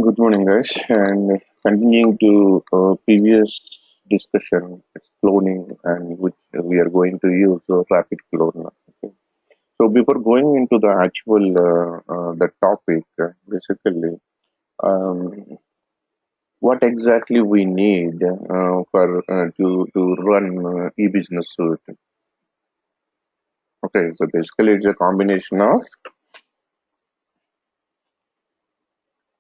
Good morning, guys. And continuing to previous discussion, it's cloning, and which we are going to use rapid clone now. Okay. So before going into the actual the topic, basically, um, what exactly we need for to run e-business suite? Okay, so basically, it's a combination of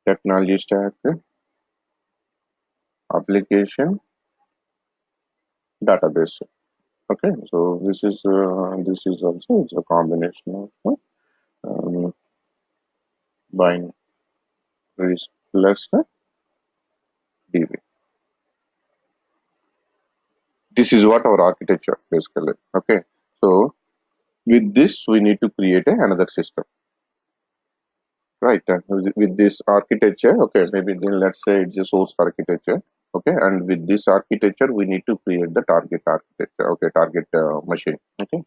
technology stack, application, database. Okay, so this is also it's a combination of binaries plus DB. This is what our architecture basically. Okay, so with this we need to create another system, right? With this architecture, okay, maybe then let's say it's a source architecture. Okay, and with this architecture we need to create the target architecture. Okay, target machine. Okay,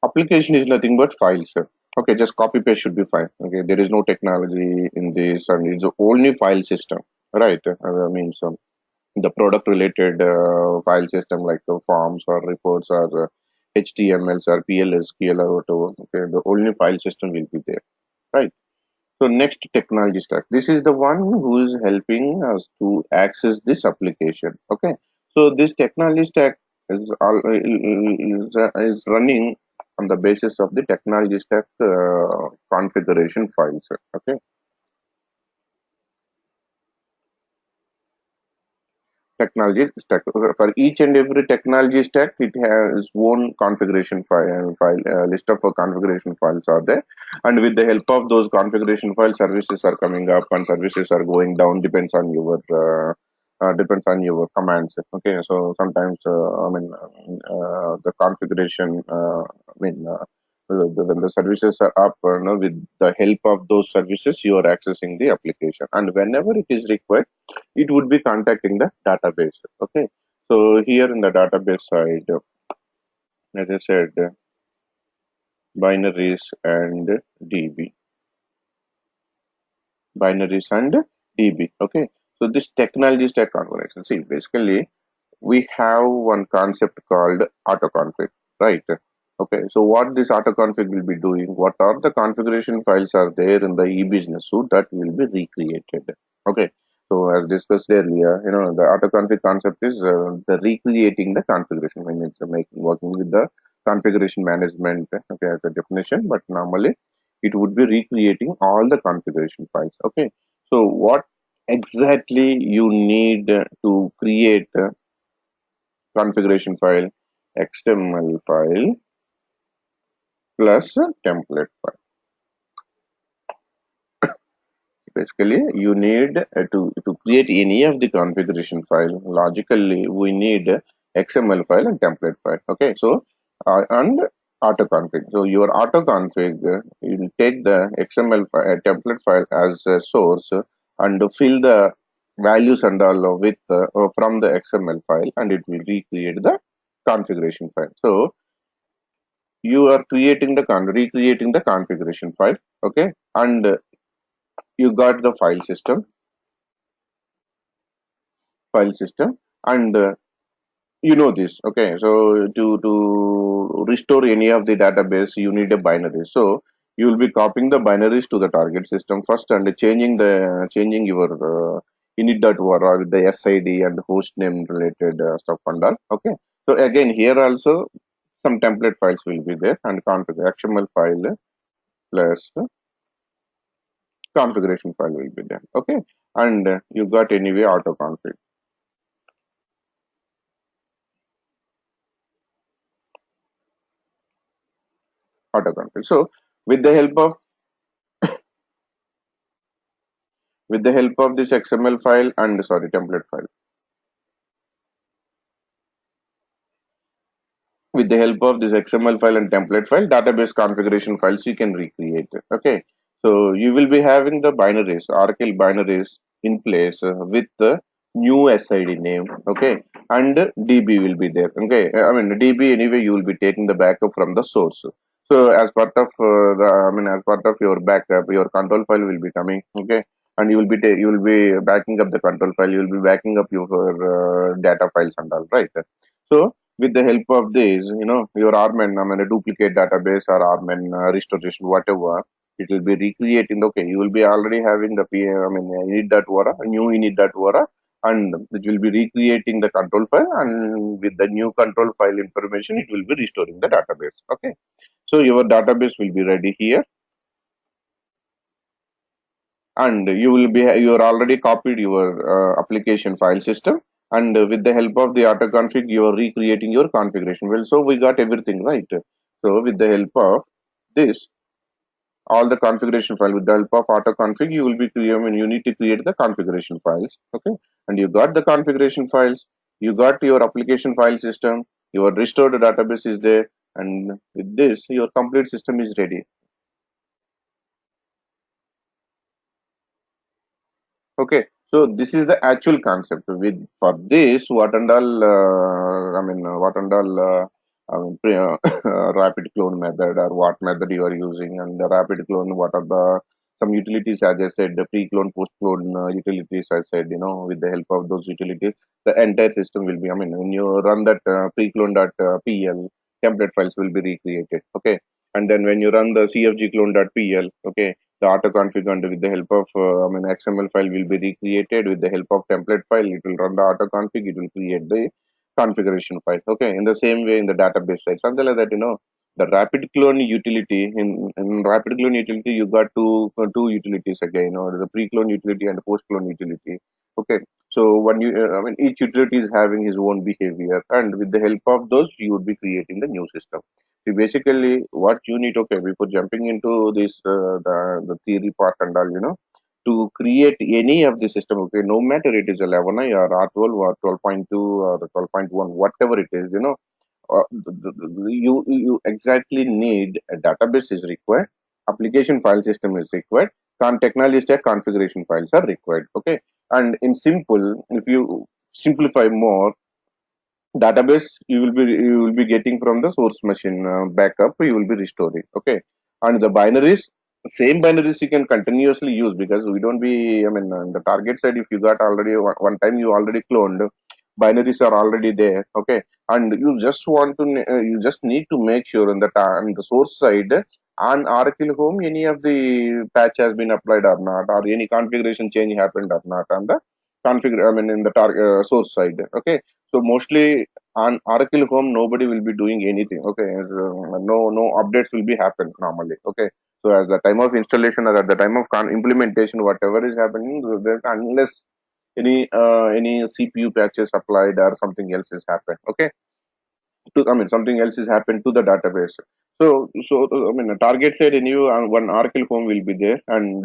application is nothing but files. Okay, just copy paste should be fine. Okay, there is no technology in this, and it's only file system, right? I mean, some the product related file system like forms or reports or HTMLs or PLSQL or whatever. Okay, the only file system will be there, right? So next technology stack. This is the one who is helping us to access this application. Okay, so this technology stack is running on the basis of the technology stack configuration files. Okay, technology stack. For each and every technology stack, it has own configuration file list of configuration files are there, and with the help of those configuration files, services are coming up and services are going down. Depends on your commands. Okay, so sometimes the configuration. When the services are up, with the help of those services, you are accessing the application, and whenever it is required it would be contacting the database. Okay, so here in the database side, as I said, binaries and db, binaries and db. Okay, so this technology stack configuration, see, basically we have one concept called autoconfig, right? Okay, so what this autoconfig will be doing, what are the configuration files are there in the e-business suite that will be recreated. Okay, so as discussed earlier, the autoconfig concept is the recreating the configuration when it's making working with the configuration management. Okay, as a definition, but normally it would be recreating all the configuration files. Okay, so what exactly you need to create configuration file, XML file plus a template file. Basically, you need to create any of the configuration file. Logically, we need XML file and template file. Okay, so and autoconfig. So your autoconfig, you will take the XML file, template file as a source and fill the values and all with from the XML file, and it will recreate the configuration file. So you are creating the recreating the configuration file. Okay, and you got the file system, and you know this. Okay, so to restore any of the database you need a binary, so you will be copying the binaries to the target system first and changing your init.var with the sid and host name related stuff and all. Okay, so again here also some template files will be there and configure xml file plus configuration file will be there. Okay, and you got anyway auto config. So with the help of this XML file and sorry template file, with the help of this XML file and template file, database configuration files you can recreate it. Okay, so you will be having the binaries, Oracle binaries in place with the new SID name. Okay, and DB will be there. Okay, I mean DB anyway you will be taking the backup from the source. So as part of as part of your backup, your control file will be coming. Okay, and you will be backing up the control file, you will be backing up your data files and all, right? So with the help of this, your rman, I mean a duplicate database or rman restoration, whatever, it will be recreating. Okay, you will be already having the I mean init that vora, new init that vora, and it will be recreating the control file, and with the new control file information it will be restoring the database. Okay, so your database will be ready here, and you are already copied your application file system, and with the help of the auto config you are recreating your configuration. Well, so we got everything right. So with the help of this, all the configuration file, with the help of auto config, you will be I mean you need to create the configuration files. Okay, and you got the configuration files, you got your application file system, your restored database is there, and with this your complete system is ready. Okay, so this is the actual concept. With for this, what and all, what and all, rapid clone method, or what method you are using, and the rapid clone, what are the some utilities, as I said, the pre-clone, post-clone utilities, I said, with the help of those utilities, the entire system will be, I mean, when you run that pre-clone.pl, template files will be recreated. Okay, and then when you run the cfg clone.pl, okay, the auto config, and with the help of XML file will be recreated. With the help of template file, it will run the auto config, it will create the configuration file. Okay, in the same way in the database side, something like that. The rapid clone utility, in rapid clone utility you got two utilities again, the pre clone utility and the post clone utility. Okay, so when each utility is having his own behavior, and with the help of those you would be creating the new system. See, basically, what you need, okay, before jumping into this, the theory part and all, to create any of the system, okay, no matter it is 11i or R12 or 12.2 or 12.1, whatever it is, you exactly need a database is required, application file system is required, technology stack configuration files are required. Okay, and in simple, if you simplify more, database you will be getting from the source machine backup, you will be restoring. Okay, and the binaries, same binaries you can continuously use, because we don't be, I mean, on the target side, if you got already one time you already cloned, binaries are already there. Okay, and you just want to you just need to make sure on on the source side, on oracle home, any of the patch has been applied or not, or any configuration change happened or not on the configure, I mean in the source side. Okay, so mostly on Oracle Home, nobody will be doing anything. Okay, no updates will be happen normally. Okay, so at the time of installation or at the time of implementation, whatever is happening, unless any CPU patches applied or something else has happened. Okay, I mean something else has happened to the database. I mean a target side and you one Oracle Home will be there, and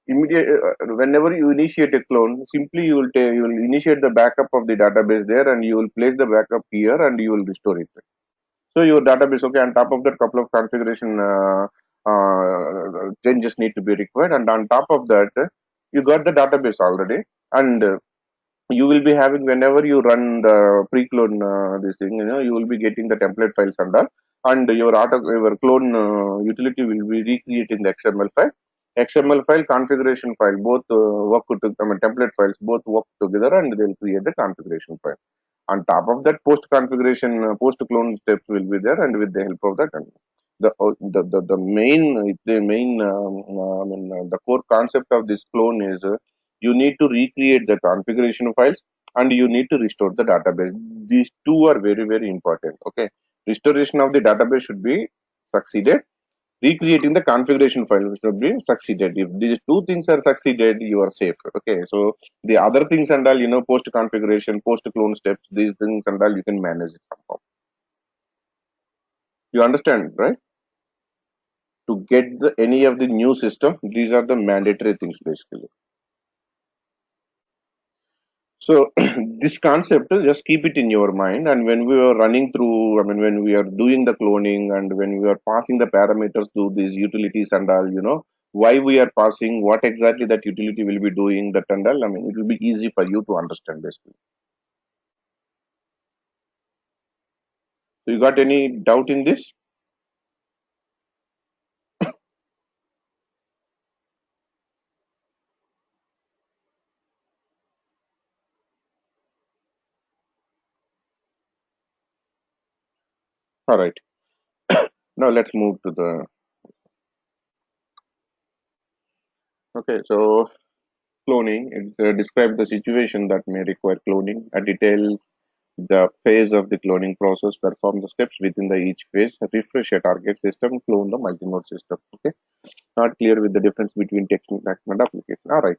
immediate whenever you initiate a clone, simply you will initiate the backup of the database there, and you will place the backup here, and you will restore it. So your database, okay, on top of that, couple of configuration changes need to be required, and on top of that, you got the database already, and you will be having, whenever you run the pre-clone this thing, you will be getting the template files and all, and your clone utility will be recreating the XML file, configuration file, both template files both work together, and they will create the configuration file. On top of that, post configuration, post clone steps will be there, and with the help of that, and the core concept of this clone is, you need to recreate the configuration files, and you need to restore the database. These two are very very important. Okay, restoration of the database should be succeeded, recreating the configuration file should be succeeded. If these two things are succeeded, you are safe. Okay, so the other things and all, post configuration, post clone steps, these things and all, you can manage it somehow. You understand, right? To get any of the new system, these are the mandatory things basically. So this concept, just keep it in your mind. And when we are running through, I mean, when we are doing the cloning, and when we are passing the parameters to these utilities and all, why we are passing, what exactly that utility will be doing, that and all. I mean, it will be easy for you to understand basically. So you got any doubt in this? All right. Now let's move to the. Okay. So cloning. It describes the situation that may require cloning. It details the phase of the cloning process, perform the steps within the each phase, refresh a target system, clone the multi-node system. Okay, not clear with the difference between text and application. All right,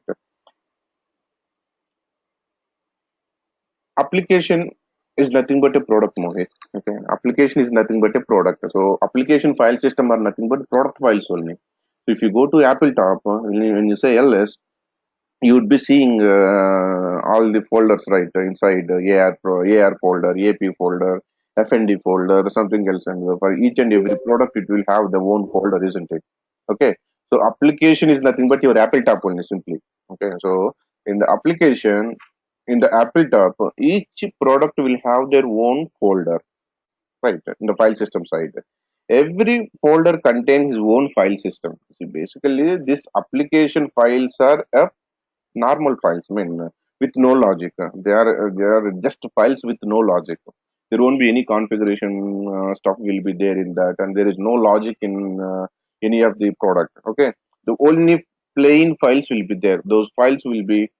application is nothing but a product, Mohit. Okay, application is nothing but a product. So application file system are nothing but product files only. So if you go to Apple top, when you say ls, you would be seeing all the folders right inside AR folder, AP folder, FND folder, something else, and for each and every product, it will have the own folder, isn't it? Okay, so application is nothing but your Apple top only, simply. Okay, so in the application, in the Apple top, each product will have their own folder, right? In the file system side, every folder contains his own file system. So basically, this application files are a normal files. I mean, with no logic. They are just files with no logic. There won't be any configuration stuff will be there in that, and there is no logic in any of the product. Okay, the only plain files will be there. Those files will be.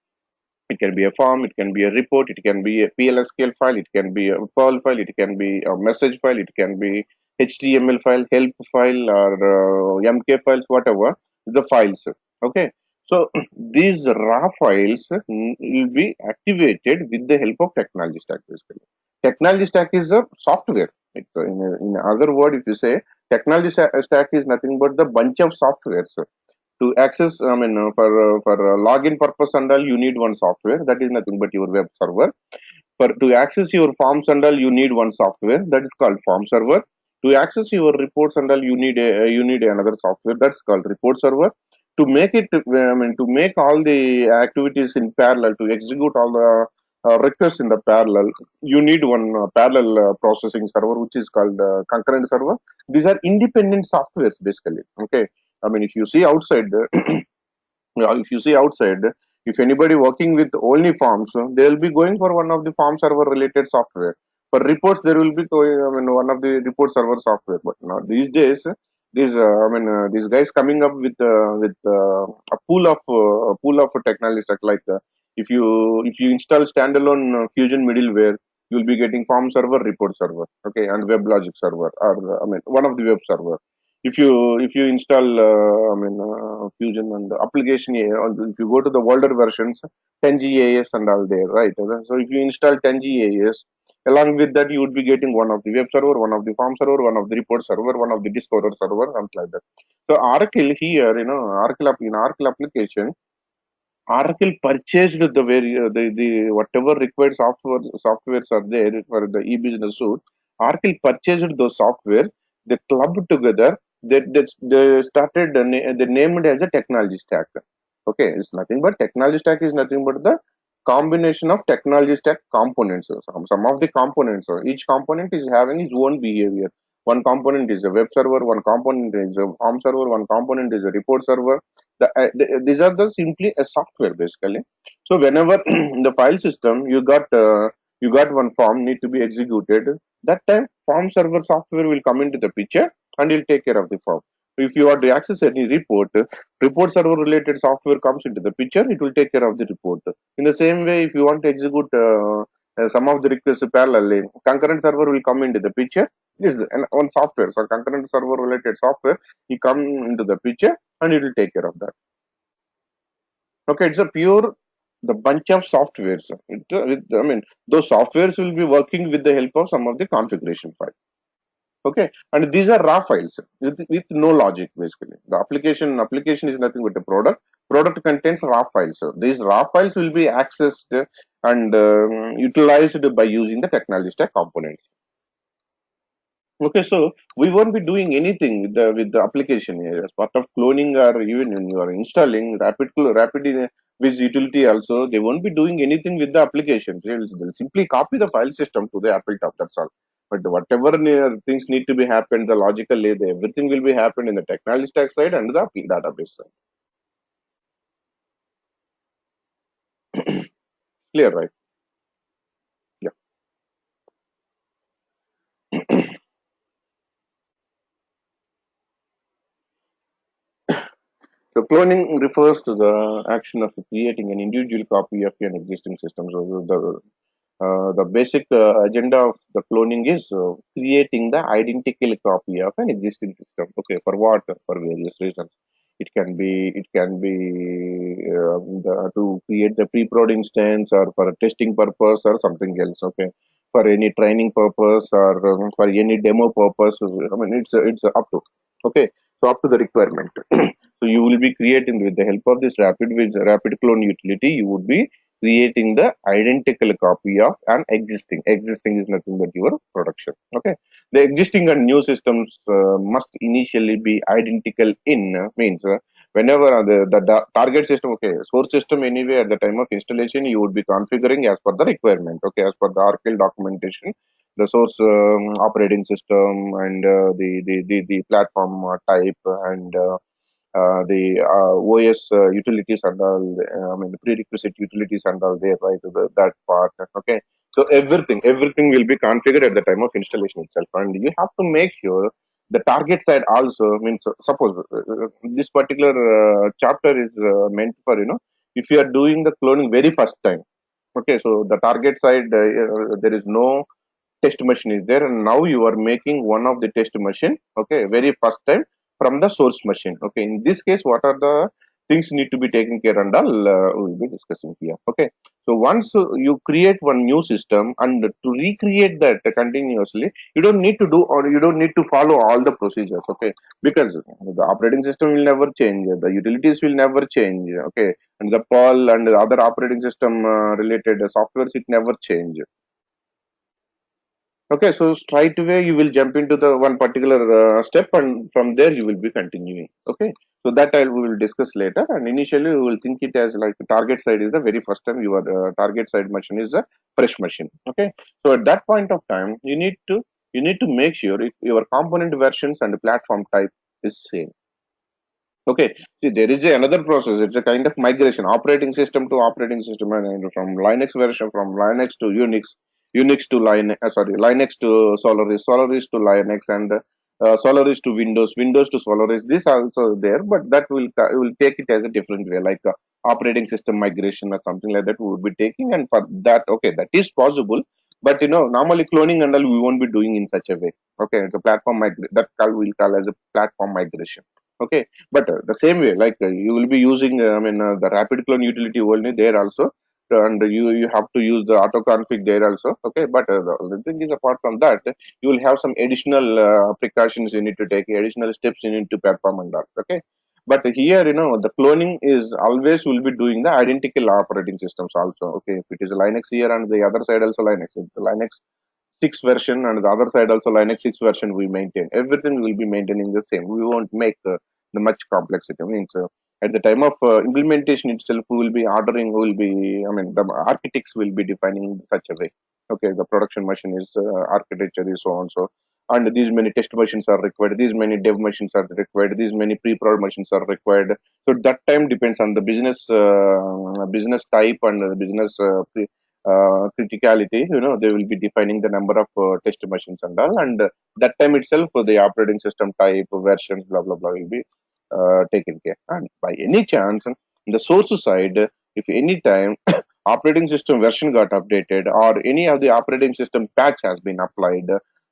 It can be a form, it can be a report, it can be a PLSQL file, it can be a Perl file, it can be a message file, it can be HTML file, help file, or MK files, whatever the files. Okay, so these raw files will be activated with the help of technology stack. Basically, technology stack is a software. In other word, if you say technology stack is nothing but the bunch of softwares to access. I mean, for login purpose and all, you need one software, that is nothing but your web server. For to access your forms and all, you need one software, that is called form server. To access your reports and all, you need another software, that's called report server. To make it, I mean, to make all the activities in parallel, to execute all the requests in the parallel, you need one parallel processing server, which is called concurrent server. These are independent softwares, basically. Okay, I mean, if you see outside, if you see outside, if anybody working with only forms, they will be going for one of the form server related software. For reports, there will be going, I mean, one of the report server software. But now these days, these guys coming up with a pool of technology stack, like if you install standalone Fusion middleware, you will be getting form server, report server, okay, and web logic server, or I mean, one of the web server. If you install Fusion and the application, if you go to the older versions, 10 GAS and all there, right? So if you install 10 GAS, along with that, you would be getting one of the web server, one of the form server, one of the report server, one of the discover server, something like that. So Oracle here, in Oracle application, Oracle purchased the whatever required softwares are there for the e-business suite. Oracle purchased those software. They clubbed together. They started they named it as a technology stack. Okay, it's nothing but technology stack is nothing but the combination of technology stack components. So some of the components. Each component is having its own behavior. One component is a web server. One component is a form server. One component is a report server. These are the simply a software, basically. So whenever in the file system you got one form need to be executed, that time form server software will come into the picture and will take care of the form. If you want to access any report, report server related software comes into the picture, it will take care of the report. In the same way, if you want to execute some of the requests parallelly, concurrent server will come into the picture. This is one software, so concurrent server related software will come into the picture and it will take care of that. Okay, it's a pure the bunch of softwares. I mean, those softwares will be working with the help of some of the configuration file. Okay, and these are raw files with no logic, basically. The application is nothing but a product. Product contains raw files. So these raw files will be accessed and utilized by using the technology stack components. Okay, so we won't be doing anything with the application here as part of cloning, or even when you are installing rapid with utility also, they won't be doing anything with the application. They'll simply copy the file system to the Apple top. That's all. But whatever things need to be happened, the logical layer, everything will be happened in the technology stack side and the database side. Clear, right? Yeah. So cloning refers to the action of creating an individual copy of an existing system. So the basic agenda of the cloning is creating the identical copy of an existing system. Okay, for what? For various reasons. It can be to create the pre-prod instance, or for a testing purpose, or something else. Okay, for any training purpose, or for any demo purpose. I mean, it's up to. Okay, so up to the requirement. So you will be creating with the help of this rapid clone utility. You would be creating the identical copy of an existing. Existing is nothing but your production. Okay, the existing and new systems must initially be identical in means whenever the target system, okay, source system anyway at the time of installation you would be configuring as per the requirement. Okay, as per the RKL documentation, the source operating system and the platform type and the OS utilities and all, I mean, the prerequisite utilities and all there, right? That part. Okay. So everything will be configured at the time of installation itself. And you have to make sure the target side also means, suppose this particular chapter is meant for, if you are doing the cloning very first time. Okay. So the target side, there is no test machine is there, and now you are making one of the test machine, okay, very first time from the source machine. Okay, in this case what are the things need to be taken care, and all we will be discussing here. Okay, so once you create one new system, and to recreate that continuously, you don't need to do, or you don't need to follow all the procedures. Okay, because the operating system will never change, the utilities will never change. Okay, and the PAL and the other operating system related softwares, it never change. Okay, so straight away you will jump into the one particular step, and from there you will be continuing. Okay, so that we will discuss later. And initially we will think it as like the target side is the very first time your target side machine is a fresh machine. Okay, so at that point of time you need to make sure if your component versions and platform type is same. Okay, see, there is another process. It's a kind of migration, operating system to operating system, and from Linux version, from Linux to Unix, Unix to Linux, Linux to Solaris, Solaris to Linux, and Solaris to Windows, Windows to Solaris. This also there, but that will take it as a different way, like operating system migration or something like that. We will be taking, and for that, okay, that is possible. But normally cloning and all we won't be doing in such a way. Okay, it's a platform that we'll call as a platform migration. Okay, but the same way, like you will be using, the rapid clone utility only there also, and you have to use the auto config there also. Okay, but the thing is, apart from that, you will have some additional precautions you need to take, additional steps you need to perform and all. Okay, but here, the cloning is always will be doing the identical operating systems also. Okay, if it is Linux here and the other side also Linux, if the Linux 6 version and the other side also Linux 6 version we maintain. Everything will be maintaining the same. We won't make the much complexity. I mean, so at the time of implementation itself, we will be ordering, we will be, the architects will be defining in such a way. Okay, the production machine is architecture is so and so. And these many test machines are required, these many dev machines are required, these many pre-prod machines are required. So that time depends on the business type and the business criticality. They will be defining the number of test machines and all, and that time itself the operating system type, versions, blah blah blah will be taken care. And by any chance, the source side, if any time operating system version got updated, or any of the operating system patch has been applied,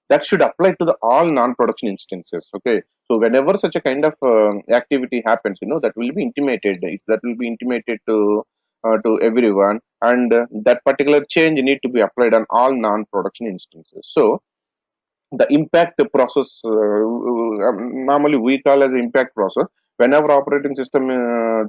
that should apply to the all non-production instances. Okay, so whenever such a kind of activity happens, that will be intimated. That will be intimated to everyone, and that particular change need to be applied on all non-production instances. So the impact process, normally we call as impact process. Whenever operating system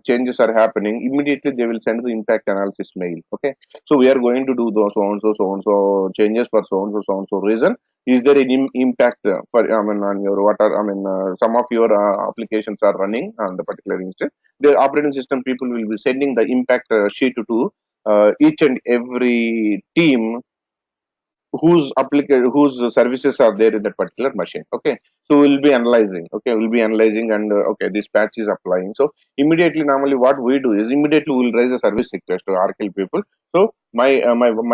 changes are happening, immediately they will send the impact analysis mail. Okay, so we are going to do those so and so changes for so and so reason. Is there any impact for, on your what are, some of your applications are running on the particular instance? The operating system people will be sending the impact sheet to each and every team whose services are there in that particular machine. Okay, so we'll be analyzing. Okay, we'll be analyzing, and okay, this patch is applying. So immediately, normally what we do is immediately we'll raise a service request to RKL people. So my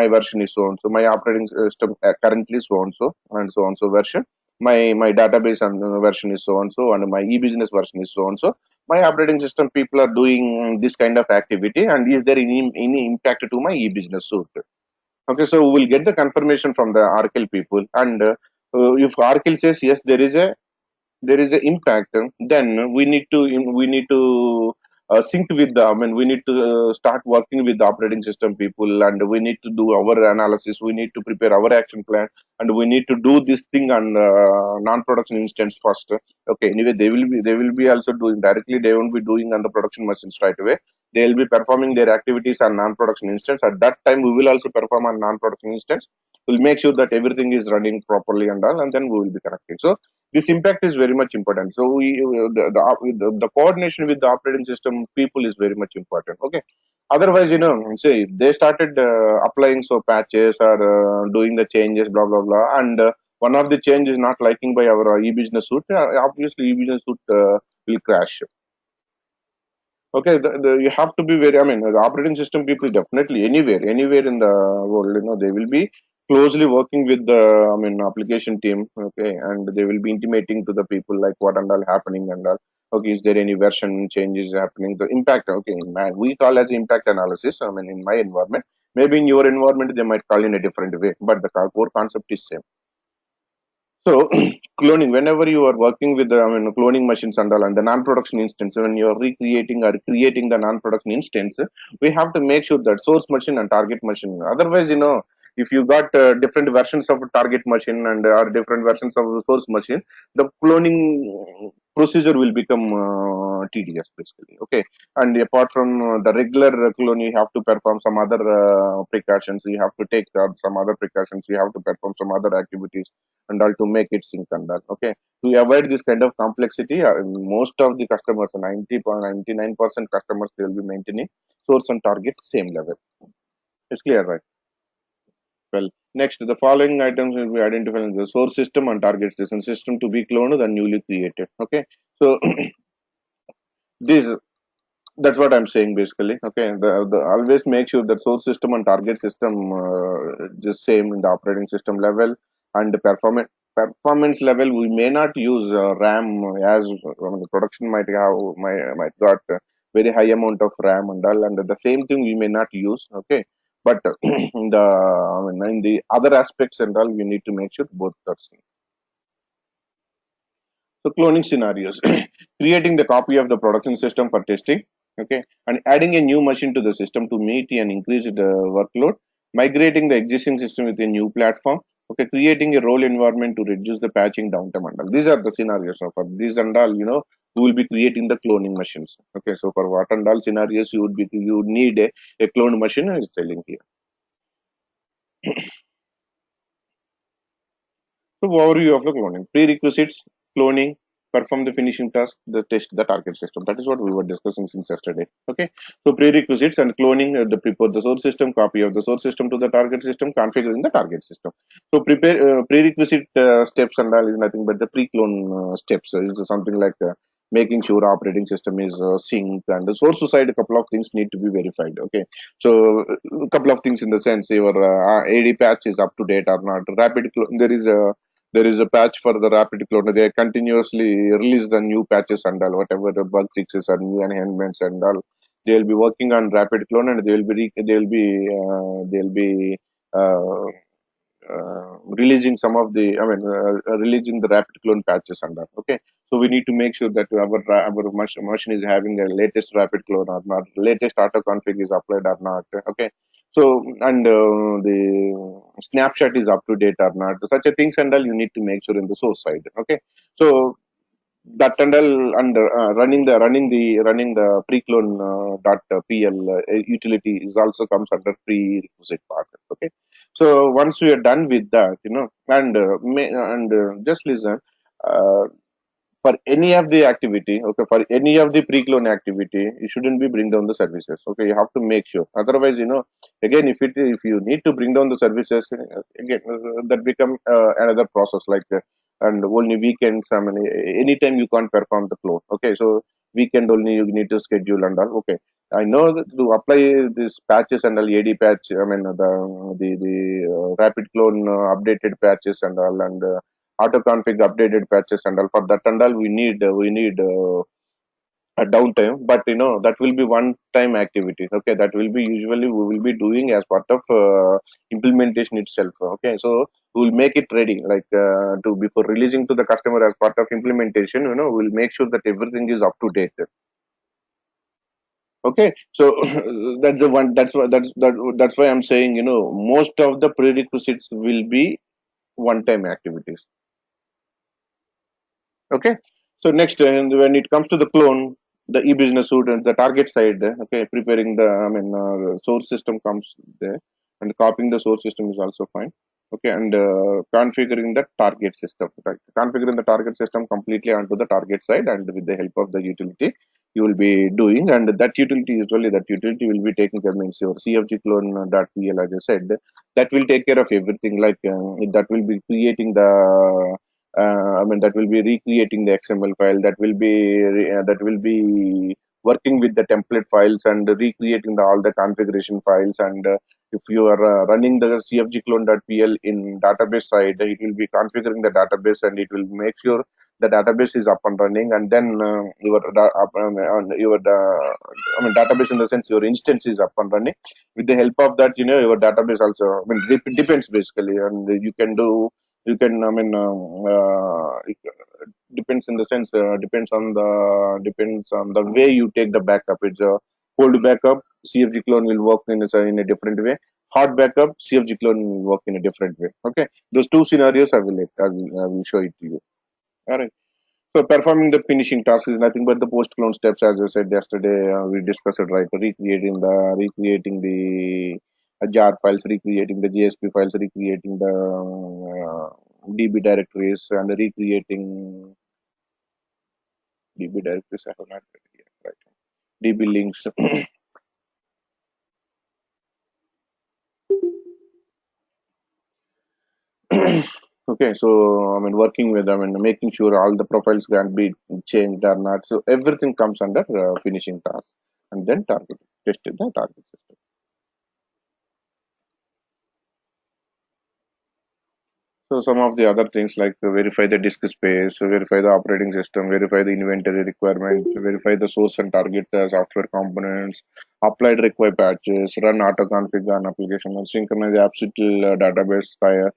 version is so and so, my operating system currently so and so version, my database and version is so and so, and my e-business version is so and so. my operating system people are doing this kind of activity, and is there any impact to my e-business suite? Okay, so we will get the confirmation from the Oracle people, and if Oracle says yes, there is an impact, then we need to sync with the, I mean, we need to start working with the operating system people, and we need to do our analysis, we need to prepare our action plan, and we need to do this thing on non-production instance first. Okay, anyway, they will be also doing directly, they won't be doing on the production machines right away. They will be performing their activities on non-production instance. At that time we will also perform on non-production instance. We'll make sure that everything is running properly and all, and then we will be connecting. So this impact is very much important. So the coordination with the operating system people is very much important. Okay, otherwise, say they started applying so patches or doing the changes, blah blah blah, and one of the change is not liking by our e-business suite. Obviously e-business suite will crash. Okay, you have to be very, I mean, the operating system people definitely anywhere in the world, they will be closely working with the, I mean, application team. Okay, and they will be intimating to the people like what and all happening and all. Okay, is there any version changes happening? The impact, okay, man, we call as impact analysis. I mean, in my environment, maybe in your environment they might call in a different way, but the core concept is same. So cloning, whenever you are working with the, I mean, cloning machines and all, and the non-production instance, when you are recreating or creating the non-production instance, we have to make sure that source machine and target machine. Otherwise, if you got different versions of a target machine and or different versions of the source machine, the cloning procedure will become tedious, basically. Okay, and apart from the regular clone, you have to perform some other precautions. You have to take some other precautions. You have to perform some other activities and all to make it sync and all. Okay, to avoid this kind of complexity, most of the customers, 99% customers, they will be maintaining source and target same level. It's clear, right? Well, next, the following items will be identified in the source system and target system to be cloned and newly created. Okay, so this that's what I'm saying basically. Okay, the always make sure that source system and target system just same in the operating system level, and the performance level. We may not use RAM as, I mean, the production might got very high amount of RAM and all, and the same thing we may not use. Okay, but the, I mean, in the other aspects and all, we need to make sure both are same. So cloning scenarios, creating the copy of the production system for testing, okay, and adding a new machine to the system to meet an increased workload, migrating the existing system with a new platform, okay, creating a role environment to reduce the patching downtime and all. These are the scenarios. So for these and all, we will be creating the cloning machines. Okay, so for what and all scenarios you would need a clone machine is telling here. So overview of the cloning. Prerequisites, cloning, perform the finishing task, the test the target system. That is what we were discussing since yesterday. Okay. So prerequisites and cloning, the prepare the source system, copy of the source system to the target system, configuring the target system. So prepare prerequisite steps and all is nothing but the pre-clone steps. Is something like making sure operating system is synced, and the source side a couple of things need to be verified. Okay, so a couple of things in the sense your AD patch is up to date or not. There is a patch for the rapid clone. They continuously release the new patches and all, whatever the bug fixes or new enhancements and all. They will be working on rapid clone, and they will be uh, releasing some of the, I mean, releasing the rapid clone patches and that. Okay, so we need to make sure that our machine is having the latest rapid clone or not, latest auto config is applied or not. Okay, so and the snapshot is up to date or not. Such a things and all you need to make sure in the source side. Okay, so that and all under running the pre-clone .pl utility is also comes under prerequisite part. Okay, so once we are done with that, and just listen. Uh, for any of the activity, okay, for any of the pre-clone activity, you shouldn't be bring down the services. Okay, you have to make sure. Otherwise, again, if you need to bring down the services, again, that become another process like and only weekends. I mean, anytime you can't perform the clone. Okay, so weekend only you need to schedule and all. Okay, I know that to apply these patches and all AD patch. I mean the rapid clone updated patches and all, and auto config updated patches and all. For that and all we need a downtime, but that will be one time activity. Okay, that will be usually we will be doing as part of implementation itself. Okay, so we will make it ready, like to before releasing to the customer as part of implementation. We'll make sure that everything is up to date. Okay, so that's the one. That's why I'm saying, most of the prerequisites will be one time activities. Okay, so next, when it comes to the clone, the e-business suite and the target side, okay, preparing the, source system comes there, and copying the source system is also fine. Okay, and configuring the target system, right? Configuring the target system completely onto the target side, and with the help of the utility, you will be doing, and that utility usually that utility will be taking care, means your CFG clone .pl, as I said, that will take care of everything. Like that will be creating the that will be recreating the XML file. That will be working with the template files and recreating all the configuration files. And if you are running the CFG clone.pl in database side, it will be configuring the database, and it will make sure the database is up and running. And then database, in the sense your instance is up and running. With the help of that, your database also, it depends basically, and you can, it depends in the sense, depends on the way you take the backup. It's a cold backup, CFG clone will work in a different way. Hot backup, CFG clone will work in a different way. Okay, those two scenarios I will show it to you. All right. So performing the finishing task is nothing but the post clone steps, as I said yesterday. We discussed it, right? Recreating the jar files, recreating the JSP files, recreating the DB directories, and recreating DB directories. I have not read it yet, right? DB links. Okay, so working with them and making sure all the profiles can be changed or not. So everything comes under finishing task, and then target test the target system. So some of the other things, like verify the disk space, verify the operating system, verify the inventory requirements, verify the source and target software components, apply require patches, run auto config on application, and synchronize apps with database tier.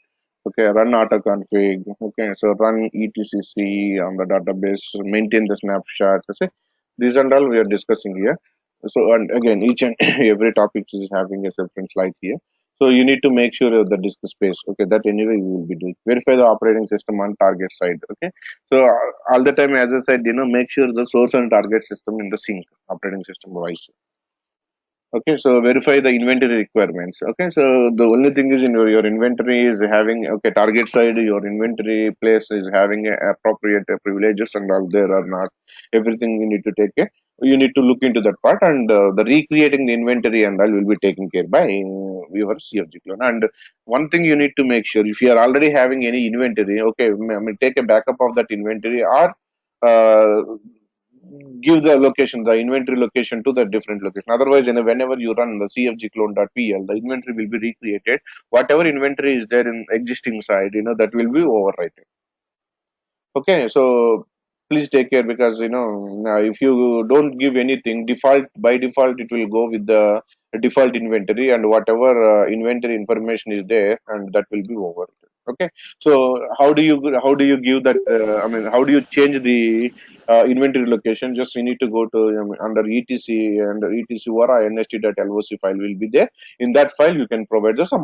Okay, run auto config. Okay, so run etc on the database, maintain the snapshot. See, these and all we are discussing here. So, and again, each and every topic is having a separate slide here. So you need to make sure of the disk space. Okay, that anyway you will be doing. Verify the operating system on target side. Okay, so all the time, as I said, make sure the source and target system in the sync, operating system wise. Okay, so verify the inventory requirements. Okay, so the only thing is, your inventory is having, okay, target side, your inventory place is having appropriate privileges and all there or not. Everything you need to take care. You need to look into that part, and the recreating the inventory and all will be taken care by your CFG clone. And one thing you need to make sure, if you are already having any inventory, okay, take a backup of that inventory, or uh, give the location, the inventory location to the different location. Otherwise, whenever you run the CFG clone.pl, the inventory will be recreated. Whatever inventory is there in existing side, that will be overwritten. Okay, so please take care, because now if you don't give anything, default by default it will go with the default inventory, and whatever inventory information is there, and that will be over. Okay, so how do you give that? How do you change the inventory location? Just you need to go to, under etc, and etc or nst.loc file will be there. In that file, you can provide some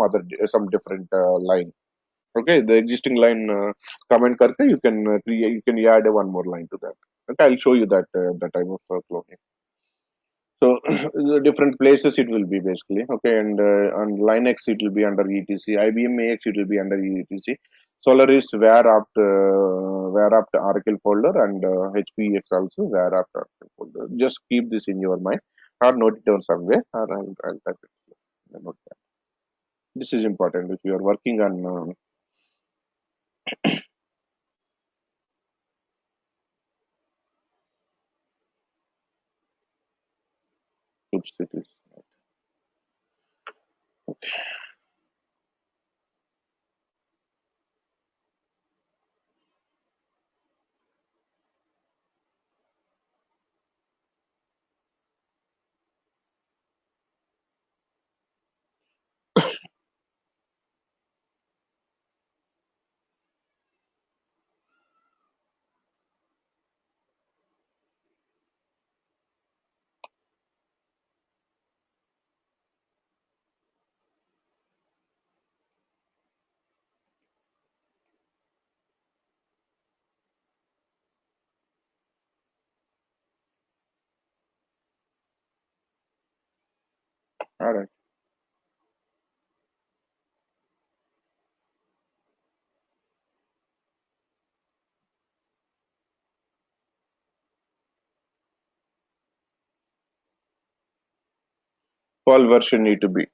different line. Okay, the existing line comment करके you can add one more line to that. Okay, I'll show you that the time of cloning. So the different places it will be basically. Okay, and on Linux it will be under etc, IBM AX it will be under etc, Solaris where apt Oracle folder, and HPX also where apt Oracle folder. Just keep this in your mind, or note it down somewhere, or I'll type it here. Note that. This is important if you are working on oops, it is. All right. All version need to be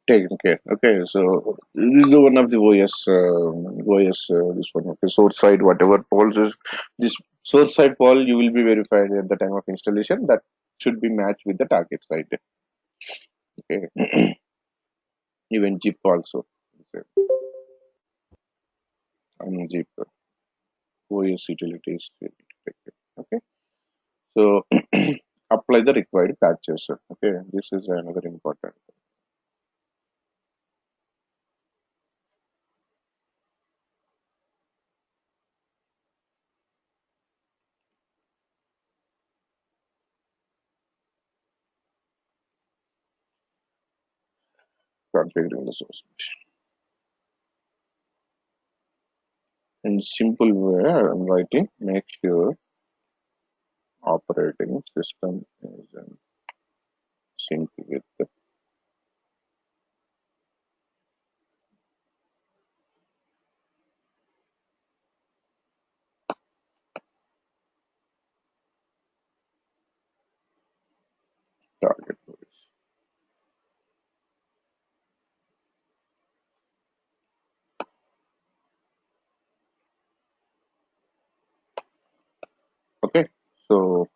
taken care. Okay, so this is the one of the this one. Okay, source side, whatever polls is this source side poll, you will be verified at the time of installation. That should be matched with the target side. Okay, even zip also. Okay, and zip OS utilities. We need to take it. Okay, so apply the required patches. Okay, this is another important configuring the source machine. In simple way, I'm writing. Make sure operating system is in sync with the target OS. Okay, so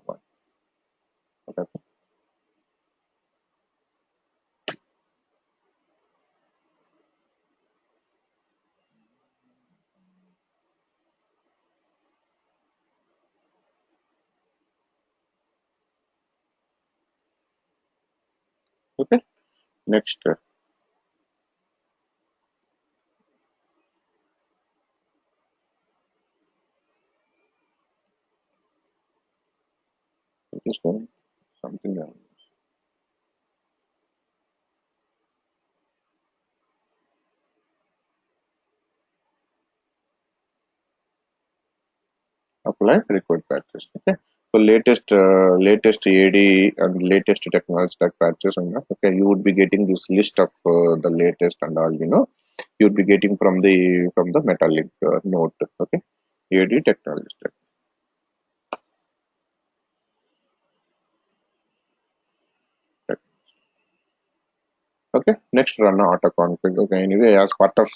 what happened? Okay, next it is going something else. Apply required patches. Okay, so latest AD and latest technology stack patches and that. Okay, you would be getting this list of the latest and all. You would be getting from the metallic note. Okay, AD technology stack. Okay, next run auto config. Okay, anyway, as part of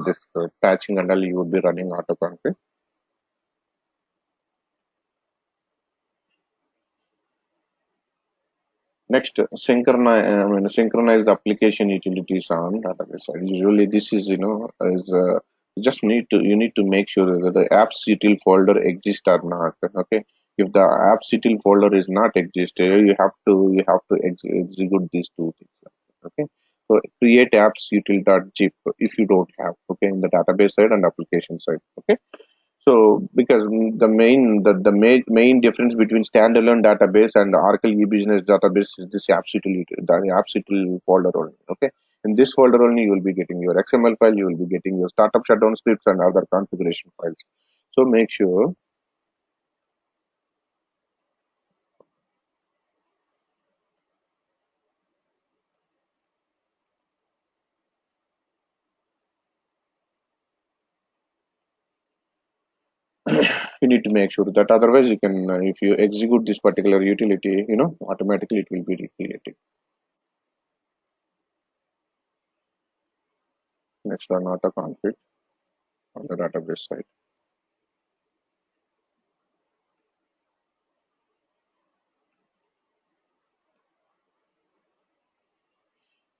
this patching and all, you would be running auto config. Next, synchronize the application utilities on database side. Usually, this is is just you need to make sure that the apps util folder exists or not. Okay, if the apps util folder is not exist, you have to execute these two things. Okay, so create apps util.zip if you don't have. Okay, in the database side and application side. Okay, so because the main difference between standalone database and Oracle e-business database is this the apps util folder only. Okay. In this folder only you will be getting your XML file, you will be getting your startup shutdown scripts and other configuration files. So make sure you need to make sure that otherwise you can if you execute this particular utility, automatically it will be recreated. Next on auto config on the database side.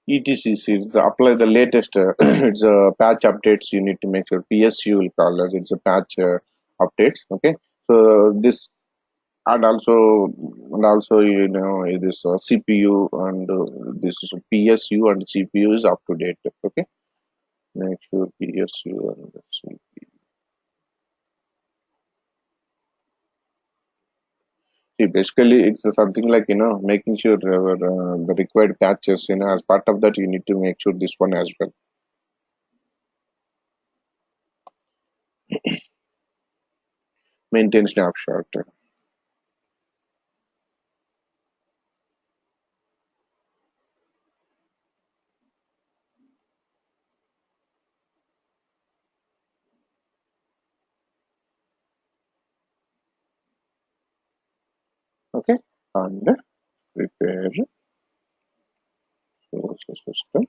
ETCC, apply the latest, it's a patch updates. You need to make sure PSU will call us. It's a patch updates. Okay, so this and also this CPU and this is PSU and CPU is up to date. Okay, make sure PSU and CPU. See, basically, it's something like making sure the required patches. As part of that, you need to make sure this one as well. Maintain snapshot. and prepare source system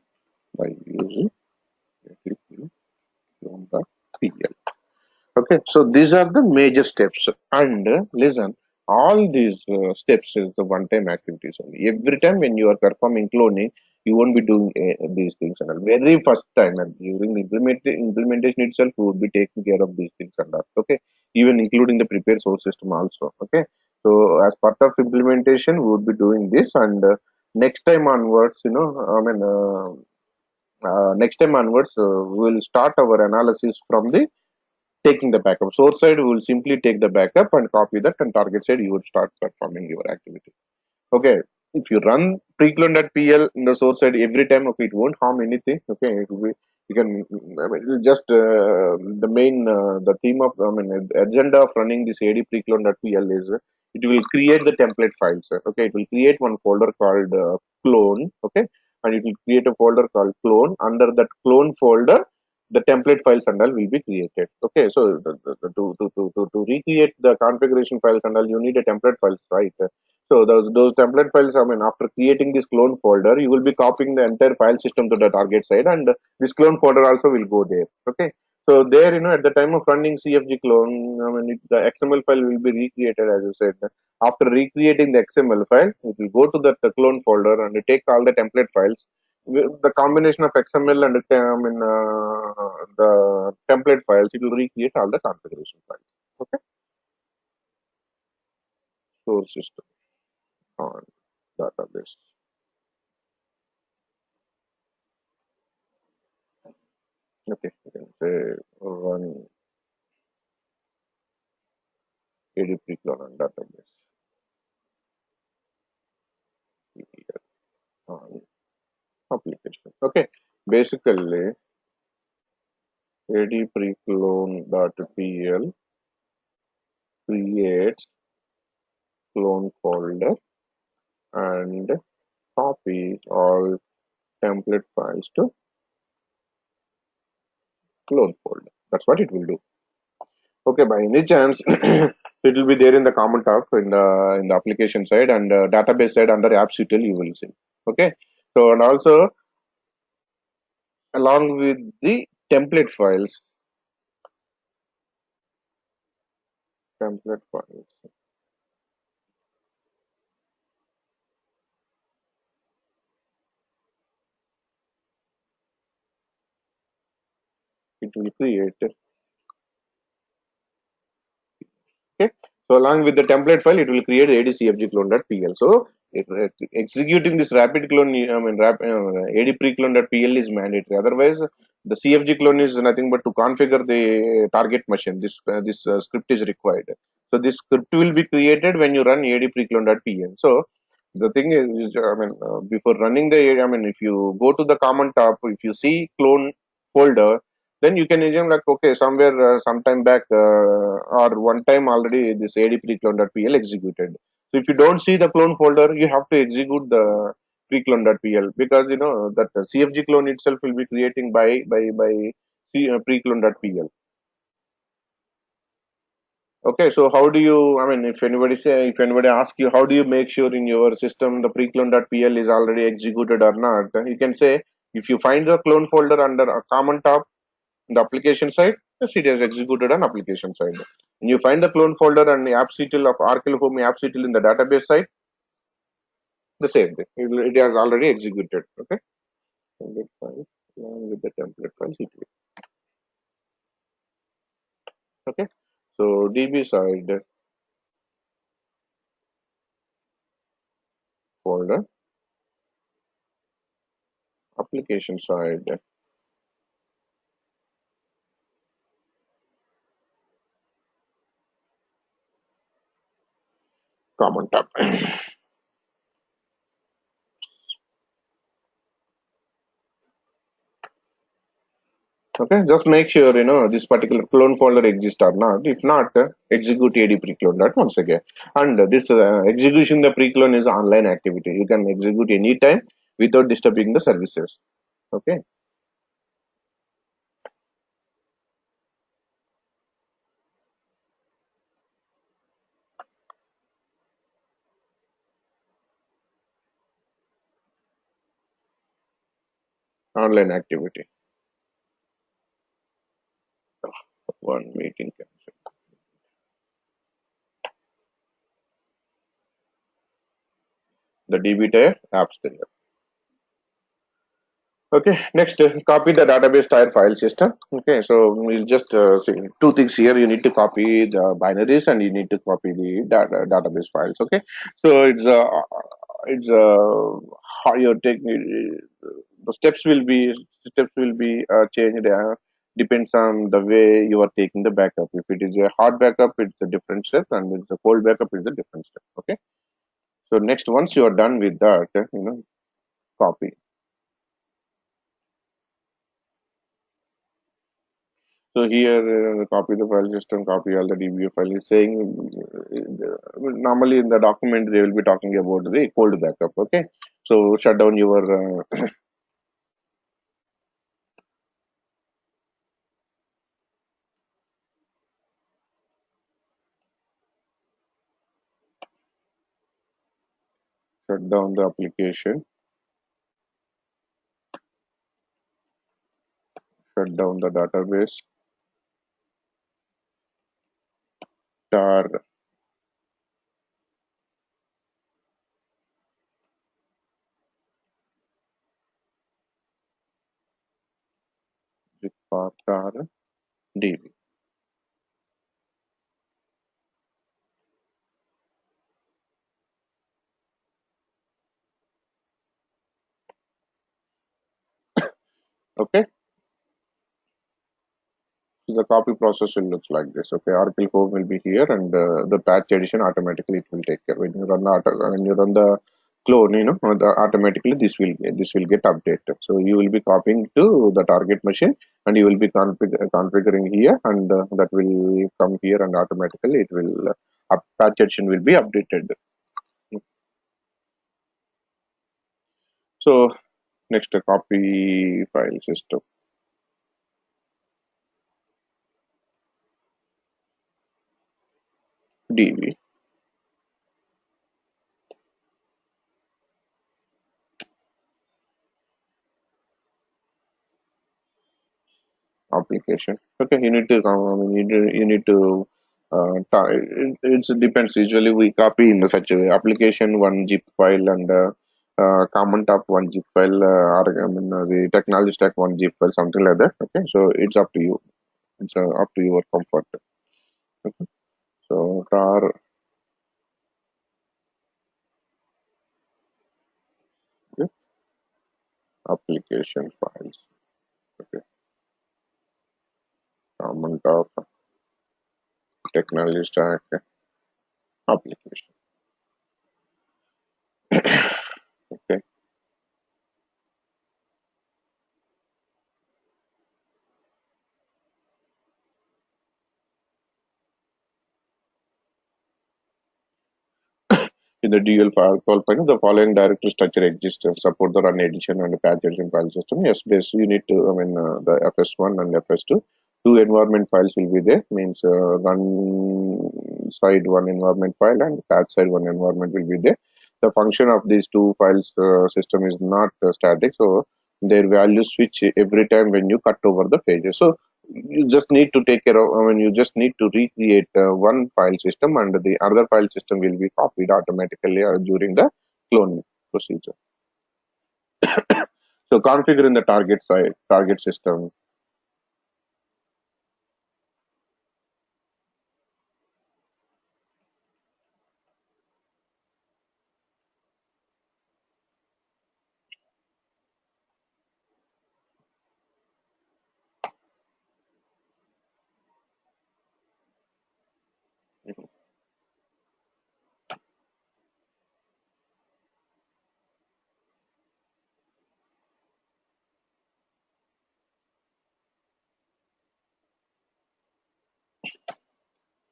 by using clone.pl. Okay, so these are the major steps. And listen, all these steps is the one-time activities only. Every time when you are performing cloning, you won't be doing these things. And all. Very first time, and during the implementation itself, we would be taking care of these things and all. Okay, even including the prepared source system also. Okay, so as part of implementation, we would be doing this, and next time onwards, next time onwards, we will start our analysis from the taking the backup. Source side, we will simply take the backup and copy that, and target side, you would start performing your activity. Okay, if you run preclone.pl in the source side every time, okay, it won't harm anything. Okay, it will be, you can, I mean, it'll just the main the theme of, I mean, the agenda of running this ad preclone.pl is it will create the template files. Okay, it will create one folder called clone. Okay, and it will create a folder called clone. Under that clone folder, the template files and all will be created. Okay, so to recreate the configuration files and all, you need a template files, right? So those template files, I mean, after creating this clone folder, you will be copying the entire file system to the target side, and this clone folder also will go there. Okay. So there, at the time of running CFG clone, I mean, the XML file will be recreated, as you said. After recreating the XML file, it will go to the clone folder and take all the template files. The combination of XML and the template files, it will recreate all the configuration files. Okay. Source system on database. Okay, you can say run ADP clone on database here on application. Okay, basically adpreclone.pl creates clone folder and copy all template files to clone folder. That's what it will do. Okay, by any chance, it will be there in the common tab in the application side, and database side under apps util you will see. Okay, so and also along with the template files, it will create. Okay, so along with the template file, it will create adcfgclone.pl. So executing this rapid clone, I mean, adpreclone.pl is mandatory. Otherwise, the CFG clone is nothing but to configure the target machine. This script is required. So this script will be created when you run adpreclone.pl. So the thing is, I mean, before running the, I mean, if you go to the common tab, if you see clone folder, then you can assume like, okay, somewhere sometime back or one time already this ad preclone.pl executed. So if you don't see the clone folder, you have to execute the preclone.pl, because that CFG clone itself will be creating by preclone.pl. Okay, so how do you, I mean, if anybody asks you, how do you make sure in your system the preclone.pl is already executed or not, then you can say, if you find the clone folder under a common tab in the application side, yes, it is executed on application side. When you find the clone folder and the appctl of Arkel Home appctl in the database side, the same thing. It has already executed. Okay. Template file along with the template file CTL. Okay. So DB side folder, application side common tab. Okay, just make sure this particular clone folder exists or not. If not, execute ad preclone that once again. And this execution the preclone is online activity. You can execute anytime without disturbing the services. Okay. Online activity. One meeting. The DB tier apps there. Okay, next, copy the database tire file system. Okay, so we'll just see two things here. You need to copy the binaries and you need to copy the database files. Okay, so it's how you're taking the steps will be changed. Depends on the way you are taking the backup. If it is a hot backup, it's a different step, and if it's a cold backup, it's a different step. Okay, so next, once you are done with that, copy. So here, copy the file system, copy all the DBA file is saying, normally in the document they will be talking about the cold backup. Okay, so shut down your shut down the application, shut down the database, tar with tar DB. Okay, so the copy process will look like this. Okay, Oracle home will be here, and the patch edition automatically it will take care. When you run the clone, automatically this will get updated. So you will be copying to the target machine, and you will be configuring here, and that will come here, and automatically it will patch edition will be updated. So next, copy file system DB application. Okay, you need to you need to it depends. Usually we copy in such a way: application one zip file, and common top one zip file, or the technology stack one zip file, something like that. Okay, so it's up to you. It's up to your comfort. Okay. So tar, okay, application files. Okay, common top technology stack application. Okay. In the dual file call panel, the following directory structure exists to support the run edition and patch edition file system. Yes, basically you need to, the FS1 and FS2. Two environment files will be there, means run side one environment file and patch side one environment will be there. The function of these two files system is not static, so their values switch every time when you cut over the pages. So you just need to take care of, you just need to recreate one file system, and the other file system will be copied automatically during the clone procedure. So configure in the target side, target system.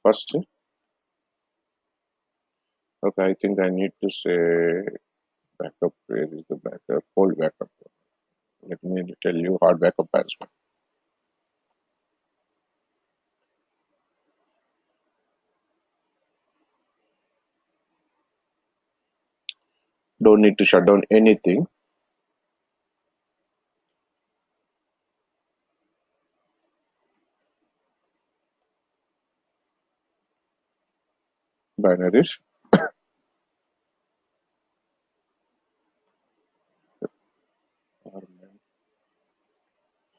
First, okay, I think I need to say backup. Where is the backup? Cold backup. Let me tell you hard backup as well. Don't need to shut down anything. binaries,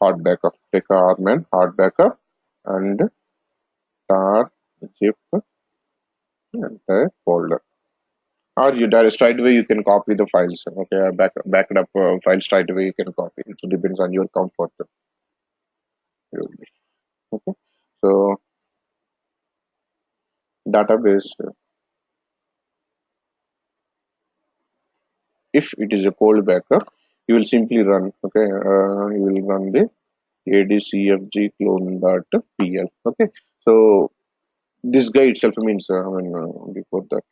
hard backup. Take a RMAN hard backup and tar zip entire folder. Or you direct straight away you can copy the files. Okay, back it up file straight away you can copy. It depends on your comfort. Okay, so database. If it is a cold backup, you will simply run. Okay, you will run the adcfg clone.pl. Okay, so this guy itself means before that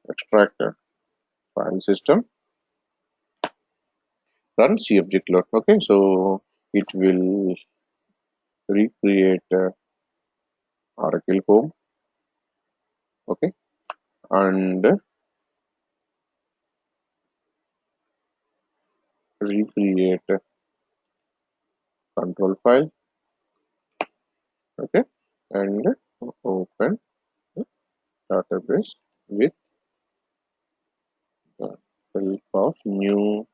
extract file system run cfg clone. Okay, so it will recreate oracle home. Okay, and recreate control file. Okay, and open database with the help of new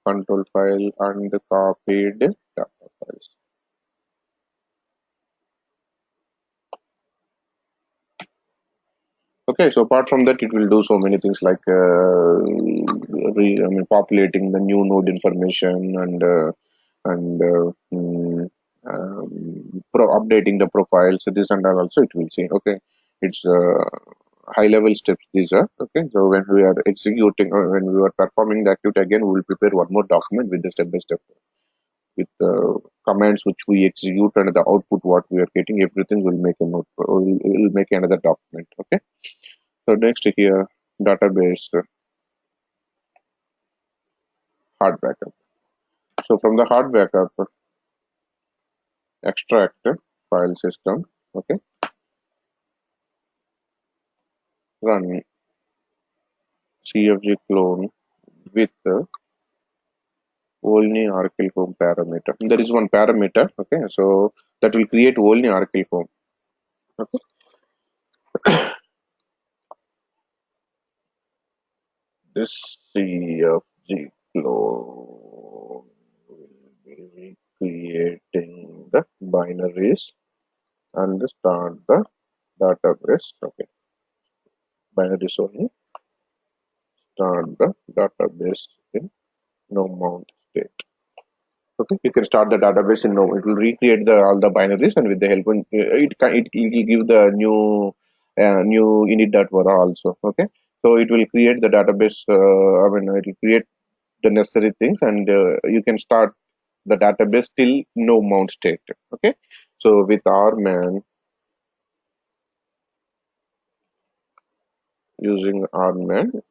control file and copied data files. Okay, so apart from that, it will do so many things like populating the new node information and updating the profiles. So this and that also it will see. Okay, it's high level steps. These are okay. So when we are executing or when we are performing the activity again, we will prepare one more document with the step by step with commands which we execute and the output what we are getting. Everything will make a note. Will make another document. Okay. So next here, database hard backup. So from the hard backup, extract file system. Okay, run cfg clone with only oracle home parameter. There is one parameter. Okay, so that will create only oracle home. Okay, this cfg clone will be recreating the binaries and start the database. Okay, binaries only. Start the database in no mount state. Okay, you can start the database in no. It will recreate the all the binaries and with the help it will give the new init.var also. Okay, so it will create the database. It will create the necessary things and you can start the database till no mount state. Okay, so with rman using rman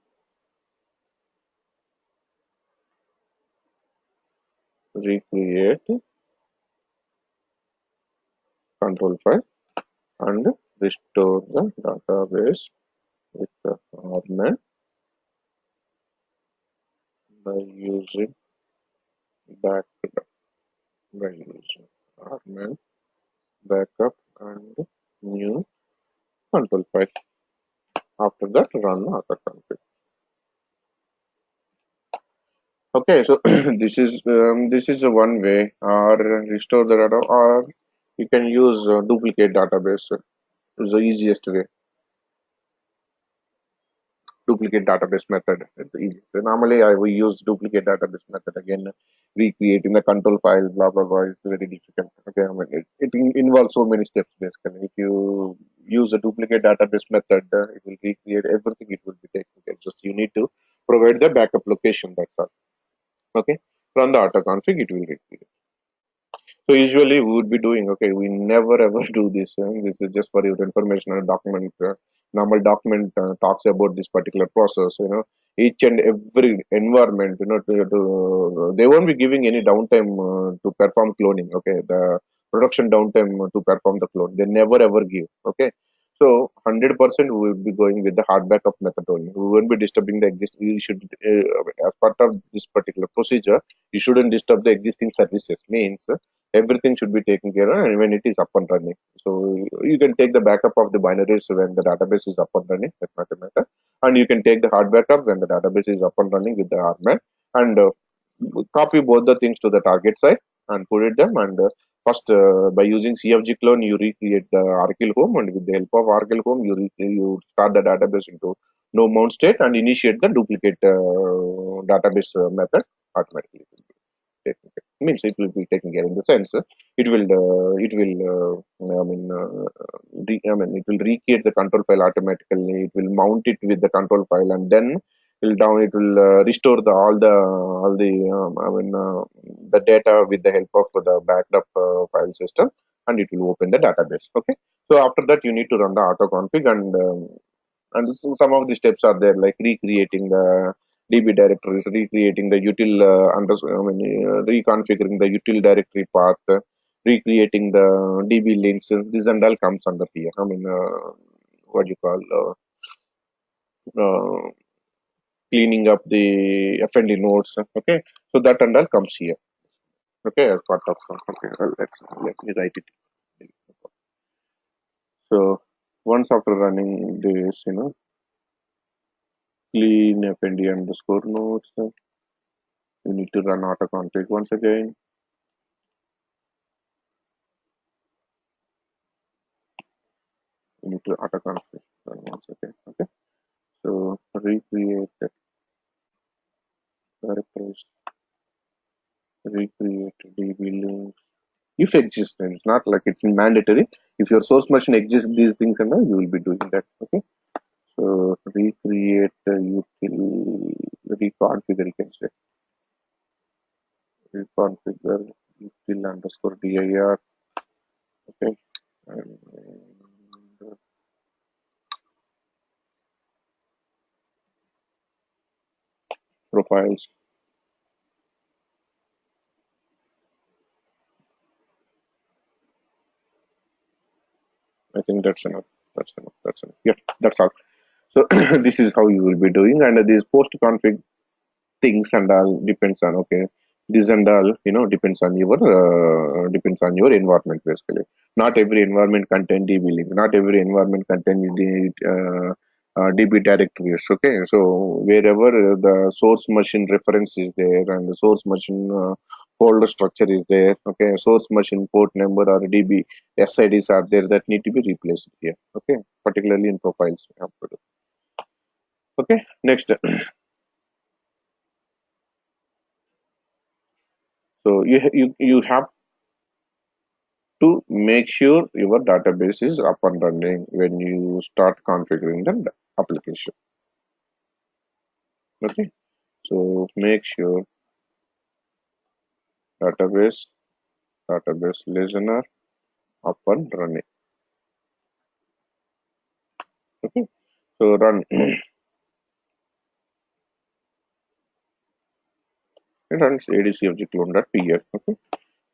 recreate control file and restore the database with the rman by using backup by using rman backup and new control file. After that, run autoconfig. Okay, so this is a one way, or restore the data, or you can use duplicate database. Is the easiest way. Duplicate database method. It's easy. So normally, I will use duplicate database method again, recreating the control file, blah blah blah. It's very difficult. Okay, it involves so many steps basically. If you use a duplicate database method, it will recreate everything. It will be taken care. Just you need to provide the backup location. That's all. Okay, run the auto config. It will recreate. So usually we would be doing, okay, we never ever do this. This is just for your information. A document, normal document talks about this particular process. Each and every environment, they won't be giving any downtime to perform cloning. Okay, the production downtime to perform the clone, they never ever give. Okay, so 100% we will be going with the hard backup method only. We won't be disturbing the existing. You should, as part of this particular procedure, you shouldn't disturb the existing services. Means everything should be taken care of and when it is up and running. So you can take the backup of the binaries when the database is up and running, that's not a matter. And you can take the hard backup when the database is up and running with the hardware, and copy both the things to the target site and put it them. And first, by using CFG clone, you recreate the Oracle home, and with the help of Oracle home, you start the database into no mount state and initiate the duplicate database method automatically. Taken care. Means it will be taken care in the sense it will recreate the control file automatically. It will mount it with the control file, and then it will restore the all the the data with the help of the backed up file system, and it will open the database. Okay, so after that you need to run the auto config, and some of the steps are there, like recreating the DB directories, recreating the util reconfiguring the util directory path, recreating the DB links. This and all comes under here. What you call uh, cleaning up the FND nodes. Okay, so that and all comes here. Okay, as part of okay. Let me write it. So once after running this, clean FND underscore nodes. You need to run auto config once again. You need to auto config run once again. Okay. So recreate the directories, recreate DB links. If exists, then it's not like it's mandatory. If your source machine exists, these things and all, you will be doing that. Okay. So recreate the util reconfigure. You can say reconfigure util underscore dir. Okay. And profiles. I think that's enough. That's enough. That's enough. Yeah, that's all. So this is how you will be doing, and these post config things and all depends on, okay, this and all depends on your environment basically. Not every environment contain DB link. Not every environment contain the DB directories. Okay, so wherever the source machine reference is there and the source machine folder structure is there. Okay, source machine port number or DB SIDs are there that need to be replaced here. Okay, particularly in profiles we have to do. Okay, next. So you have to make sure your database is up and running when you start configuring the application. Okay, so make sure database database listener up and running. Okay, so run it runs adcfg clone.pl. Okay,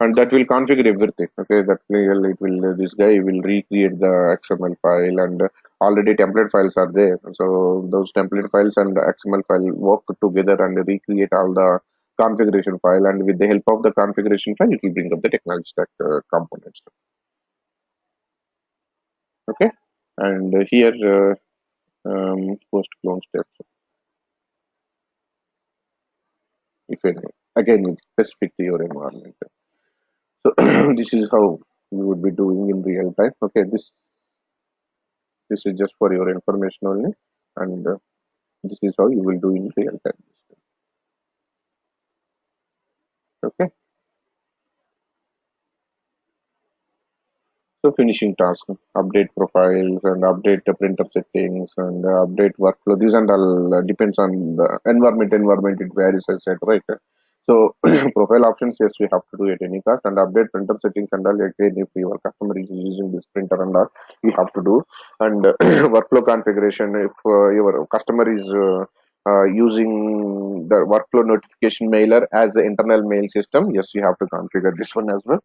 and that will configure everything. Okay, this guy will recreate the XML file, and already template files are there, so those template files and the XML file work together and recreate all the configuration file, and with the help of the configuration file it will bring up the technology stack components. Okay, and here post clone steps, if any, again it's specific to your environment. So this is how you would be doing in real time. Okay, this is just for your information only, and this is how you will do in real time. Okay, so finishing task, update profiles and update the printer settings and update workflow. These and all depends on the environment. Environment it varies, I said, right? So profile options, yes, we have to do at any cost, and update printer settings and all. Again, if your customer is using this printer and all, we have to do. And workflow configuration, if your customer is using the workflow notification mailer as the internal mail system, yes, you have to configure this one as well.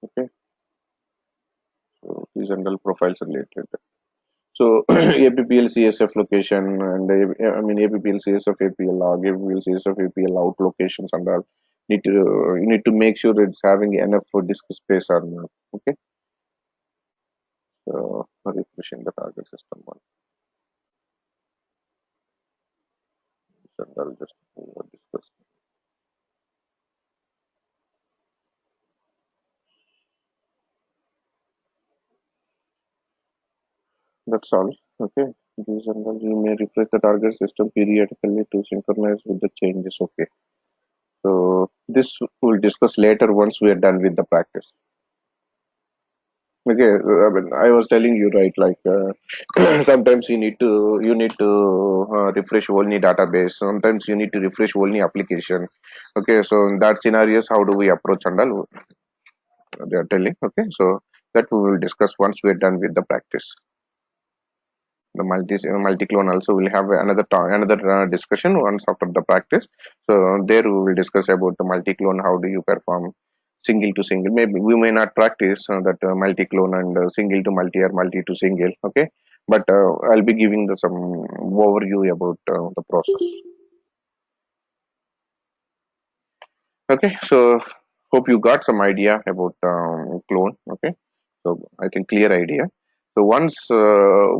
Okay, so these and all profiles related. So APPL CSF location and I mean APPL CSF APL log, APPL CSF APL out locations and all. Need to you need to make sure it's having enough for disk space or not. Okay, so refreshing the target system one. So I'll just discuss. That's all. Okay. These and all, you may refresh the target system periodically to synchronize with the changes. Okay. So this we'll discuss later once we are done with the practice. Okay. I mean, I was telling you right, like sometimes you need to refresh only database. Sometimes you need to refresh only application. Okay. So in that scenarios, how do we approach and all? They are telling. Okay. So that we will discuss once we are done with the practice. The multi-clone also will have another discussion once after the practice. So there we will discuss about the multi-clone. How do you perform single to single? Maybe we may not practice that multi-clone and single to multi or multi to single. Okay, but I'll be giving some overview about the process. Okay, so hope you got some idea about clone. Okay, so I think clear idea. So once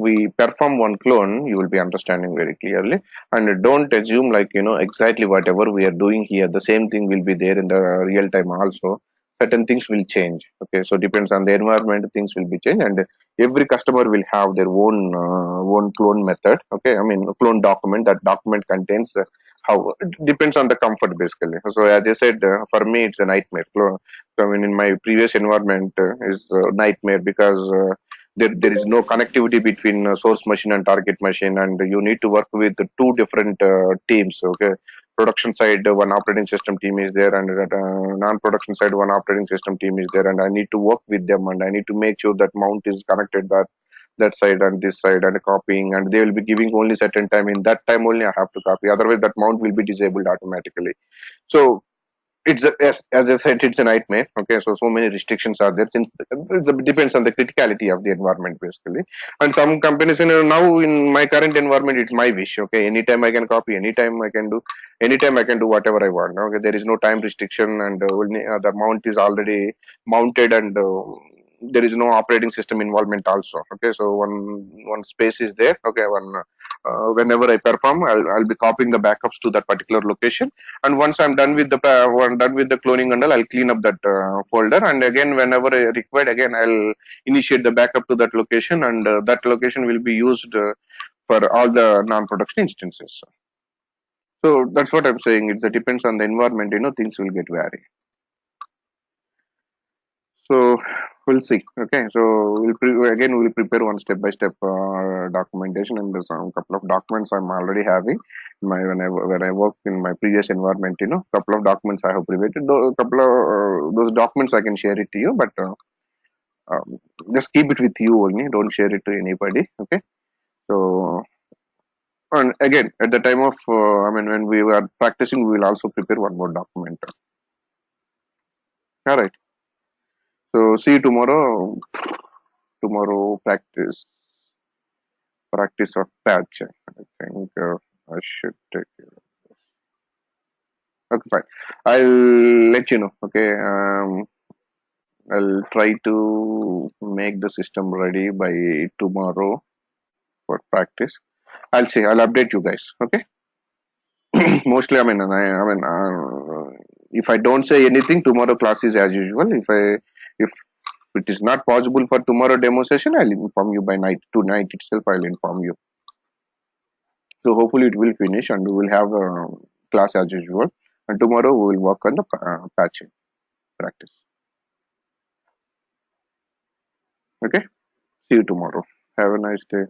we perform one clone, you will be understanding very clearly. And don't assume like exactly whatever we are doing here, the same thing will be there in the real time also. Certain things will change. Okay, so depends on the environment, things will be changed, and every customer will have their own clone method. Okay, I mean clone document. That document contains how it depends on the comfort basically. So as I said, for me it's a nightmare. So, I mean, in my previous environment is a nightmare because there is no connectivity between source machine and target machine, and you need to work with the two different teams. Okay, production side one operating system team is there, and non-production side one operating system team is there, and I need to work with them, and I need to make sure that mount is connected that side and this side and copying, and they will be giving only certain time. In that time only I have to copy, otherwise that mount will be disabled automatically. So as I said, it's a nightmare. Okay, so many restrictions are there since it depends on the criticality of the environment basically. And some companies, now in my current environment, it's my wish. Okay, anytime I can copy, anytime I can do whatever I want. Okay, there is no time restriction, and the mount is already mounted, and there is no operating system involvement also. Okay, so one space is there. Okay, whenever I perform, I'll be copying the backups to that particular location, and once I'm done with the cloning and all, I'll clean up that folder, and again whenever I required, again I'll initiate the backup to that location, and that location will be used for all the non-production instances. So that's what I'm saying. It depends on the environment. Things will get vary. So we'll see. Okay, so we'll prepare one step by step documentation, and there's some couple of documents I'm already having. When I work in my previous environment, couple of documents I have prepared. Those couple of those documents I can share it to you, but just keep it with you only. Don't share it to anybody. Okay. So and again, at the time of I mean when we were practicing, we will also prepare one more document. All right. So see you tomorrow. Tomorrow practice of patch. I think I should take care. Okay, fine. I'll let you know. Okay. I'll try to make the system ready by tomorrow for practice. I'll see. I'll update you guys. Okay. Mostly, if I don't say anything, tomorrow class is as usual. If it is not possible for tomorrow demo session, I'll inform you by night. Tonight itself, I'll inform you. So hopefully it will finish, and we will have a class as usual. And tomorrow we will work on the patching practice. Okay. See you tomorrow. Have a nice day.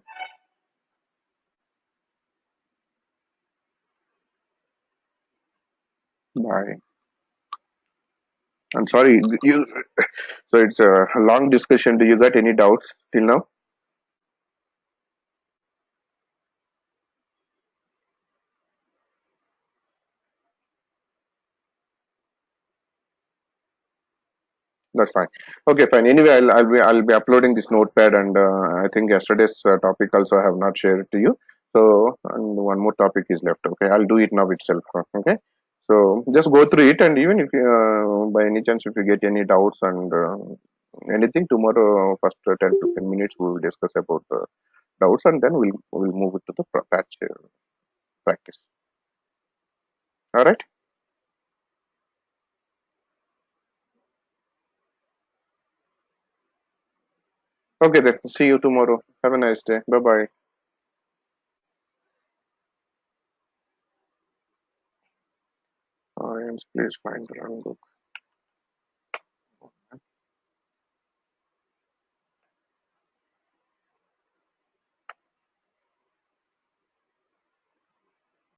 Bye. I'm sorry. You. So it's a long discussion. Do you got any doubts till now? That's fine. Okay, fine. Anyway, I'll be uploading this notepad, and I think yesterday's topic also I have not shared to you. So, and one more topic is left. Okay, I'll do it now itself. Okay, so just go through it, and even if you, by any chance if you get any doubts and anything tomorrow, first 10 to 15 minutes we will discuss about the doubts, and then we'll move it to the patch practice. All right. Okay, then. See you tomorrow. Have a nice day. Bye bye. Audience, please find the wrong book.